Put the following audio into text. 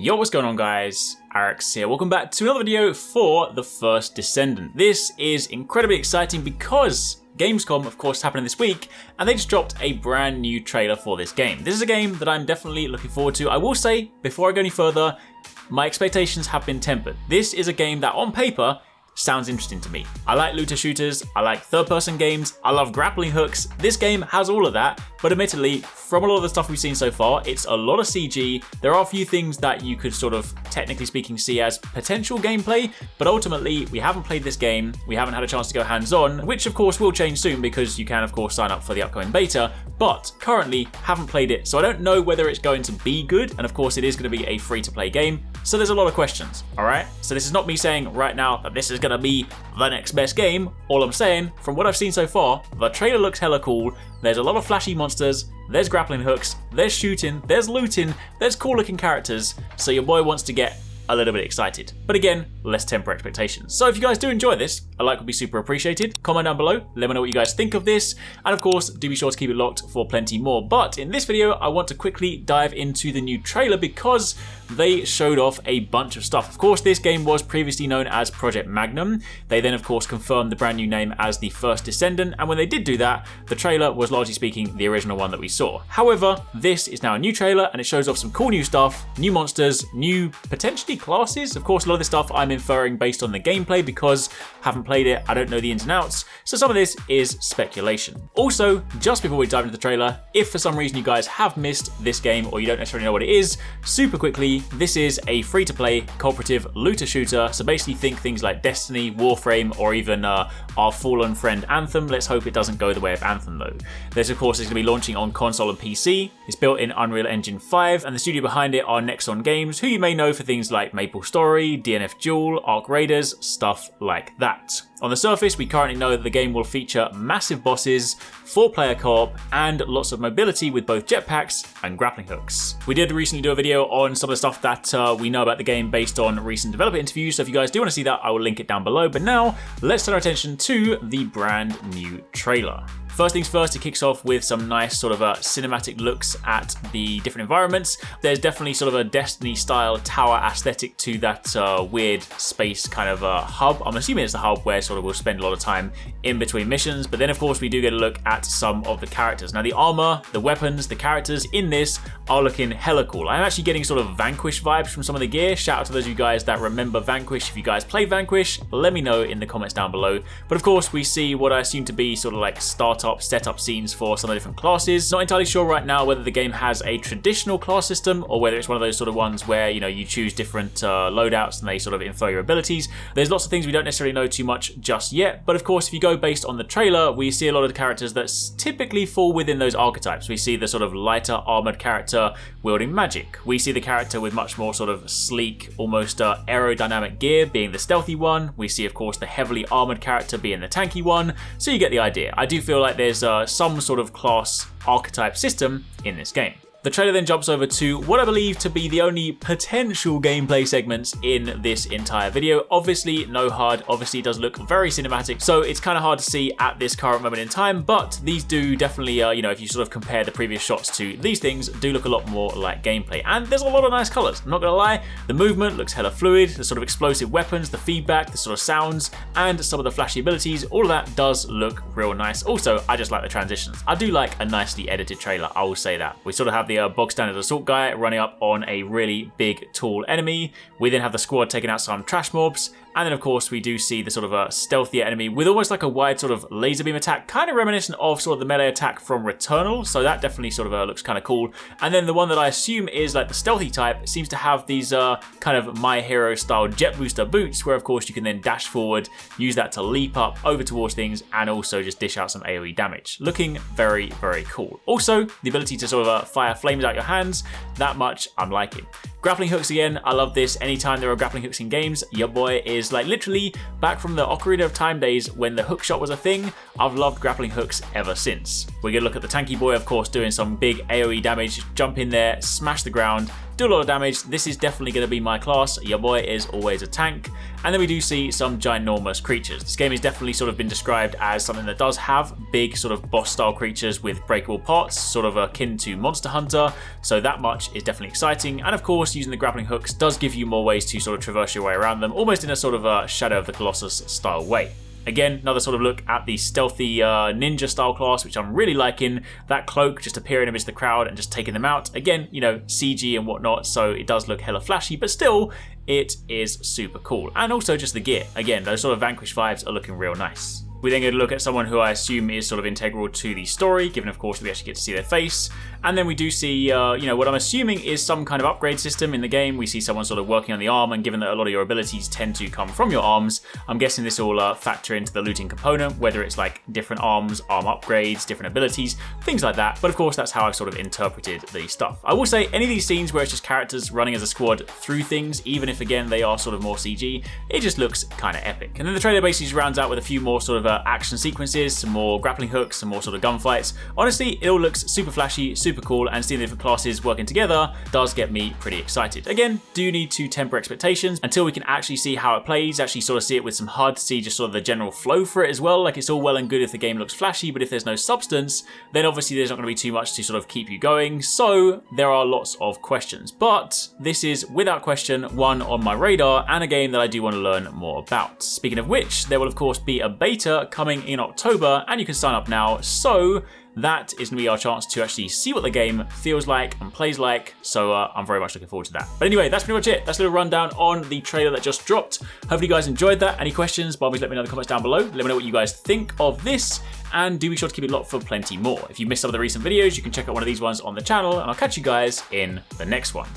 Yo, what's going on guys? HyperX here. Welcome back to another video for the First Descendant. This is incredibly exciting because Gamescom, of course, happening this week, and they just dropped a brand new trailer for this game. This is a game that I'm definitely looking forward to. I will say, before I go any further, my expectations have been tempered. This is a game that, on paper, sounds interesting to me. I like looter shooters, I like third-person games, I love grappling hooks. This game has all of that, but admittedly, from a lot of the stuff we've seen so far, it's a lot of CG. There are a few things that you could sort of, technically speaking, see as potential gameplay, but ultimately, we haven't played this game, we haven't had a chance to go hands-on, which of course will change soon because you can of course sign up for the upcoming beta, but currently haven't played it, so I don't know whether it's going to be good, and of course it is going to be a free-to-play game, so there's a lot of questions, alright? So this is not me saying right now that this is going to be the next best game. All I'm saying, from what I've seen so far, the trailer looks hella cool. There's a lot of flashy monsters, there's grappling hooks, there's shooting, there's looting, there's cool looking characters, so your boy wants to get a little bit excited. But again, let's temper expectations. So if you guys do enjoy this, a like would be super appreciated. Comment down below, let me know what you guys think of this, and of course, do be sure to keep it locked for plenty more. But in this video, I want to quickly dive into the new trailer because they showed off a bunch of stuff. Of course, this game was previously known as Project Magnum. They then, of course, confirmed the brand new name as the First Descendant, and when they did do that, the trailer was largely speaking the original one that we saw. However, this is now a new trailer, and it shows off some cool new stuff, new monsters, new potentially classes. Of course, a lot of this stuff I'm inferring based on the gameplay because I haven't played it, I don't know the ins and outs, so some of this is speculation. Also, just before we dive into the trailer, if for some reason you guys have missed this game or you don't necessarily know what it is, super quickly, this is a free-to-play cooperative looter shooter, so basically think things like Destiny, Warframe, or even our fallen friend Anthem. Let's hope it doesn't go the way of Anthem though. This of course is going to be launching on console and PC. It's built in Unreal Engine 5, and the studio behind it are Nexon Games, who you may know for things like Maple Story, DNF Duel, Arc Raiders, stuff like that. On the surface, we currently know that the game will feature massive bosses, 4-player co-op, and lots of mobility with both jetpacks and grappling hooks. We did recently do a video on some of the stuff that we know about the game based on recent developer interviews, so if you guys do want to see that, I will link it down below. But now, let's turn our attention to the brand new trailer. First things first, it kicks off with some nice sort of cinematic looks at the different environments. There's definitely sort of a Destiny-style tower aesthetic to that weird space kind of hub. I'm assuming it's the hub where sort of we'll spend a lot of time in between missions, but then of course we do get a look at some of the characters. Now the armor, the weapons, the characters in this are looking hella cool. I'm actually getting sort of Vanquish vibes from some of the gear. Shout out to those of you guys that remember Vanquish. If you guys play Vanquish, let me know in the comments down below. But of course we see what I assume to be sort of like startup setup scenes for some of the different classes. Not entirely sure right now whether the game has a traditional class system or whether it's one of those sort of ones where, you know, you choose different loadouts and they sort of infer your abilities. There's lots of things we don't necessarily know too much just yet, but of course if you go based on the trailer, we see a lot of the characters that typically fall within those archetypes. We see the sort of lighter armored character wielding magic. We see the character with much more sort of sleek, almost aerodynamic gear being the stealthy one. We see of course the heavily armored character being the tanky one, so you get the idea. I do feel like there's some sort of class archetype system in this game. The trailer then jumps over to what I believe to be the only potential gameplay segments in this entire video. Obviously, no HUD. Obviously, it does look very cinematic, so it's kind of hard to see at this current moment in time, but these do definitely, you know, if you sort of compare the previous shots to these things, do look a lot more like gameplay. And there's a lot of nice colors. I'm not gonna lie, the movement looks hella fluid, the sort of explosive weapons, the feedback, the sort of sounds, and some of the flashy abilities, all of that does look real nice. Also, I just like the transitions. I do like a nicely edited trailer, I will say that. We sort of have the bog standard assault guy running up on a really big, tall enemy. We then have the squad taking out some trash mobs. And then of course we do see the sort of a stealthier enemy with almost like a wide sort of laser beam attack, kind of reminiscent of sort of the melee attack from Returnal. So that definitely sort of looks kind of cool. And then the one that I assume is like the stealthy type seems to have these kind of My Hero style jet booster boots, where of course you can then dash forward, use that to leap up over towards things, and also just dish out some AoE damage. Looking very, very cool. Also, the ability to sort of fire flames out your hands, that much I'm liking. Grappling hooks again, I love this. Anytime there are grappling hooks in games, your boy is like literally back from the Ocarina of Time days when the hook shot was a thing. I've loved grappling hooks ever since. We're gonna look at the tanky boy, of course, doing some big AoE damage, jump in there, smash the ground, do a lot of damage. This is definitely going to be my class. Your boy is always a tank. And then we do see some ginormous creatures. This game has definitely sort of been described as something that does have big sort of boss style creatures with breakable parts, sort of akin to Monster Hunter. So that much is definitely exciting. And of course, using the grappling hooks does give you more ways to sort of traverse your way around them, almost in a sort of a Shadow of the Colossus style way. Again, another sort of look at the stealthy ninja style class, which I'm really liking. That cloak just appearing amidst the crowd and just taking them out. Again, you know, CG and whatnot, so it does look hella flashy, but still, it is super cool. And also just the gear. Again, those sort of Vanquish vibes are looking real nice. We then get a look at someone who I assume is sort of integral to the story, given of course we actually get to see their face. And then we do see, you know, what I'm assuming is some kind of upgrade system in the game. We see someone sort of working on the arm, and given that a lot of your abilities tend to come from your arms, I'm guessing this will factor into the looting component, whether it's like different arms, arm upgrades, different abilities, things like that. But of course, that's how I've sort of interpreted the stuff. I will say any of these scenes where it's just characters running as a squad through things, even if again they are sort of more CG, it just looks kind of epic. And then the trailer basically just rounds out with a few more sort of action sequences, some more grappling hooks, some more sort of gunfights. Honestly, it all looks super flashy, super cool, and seeing the different classes working together does get me pretty excited. Again, do need to temper expectations until we can actually see how it plays, actually sort of see it with some HUD, see just sort of the general flow for it as well. Like, it's all well and good if the game looks flashy, but if there's no substance, then obviously there's not going to be too much to sort of keep you going. So there are lots of questions, but this is without question one on my radar and a game that I do want to learn more about. Speaking of which, there will of course be a beta coming in October, and you can sign up now. So that is going to be our chance to actually see what the game feels like and plays like. So I'm very much looking forward to that. But anyway, that's pretty much it. That's a little rundown on the trailer that just dropped. Hopefully you guys enjoyed that. Any questions, by all means, let me know in the comments down below. Let me know what you guys think of this, and do be sure to keep it locked for plenty more. If you missed some of the recent videos, you can check out one of these ones on the channel, and I'll catch you guys in the next one.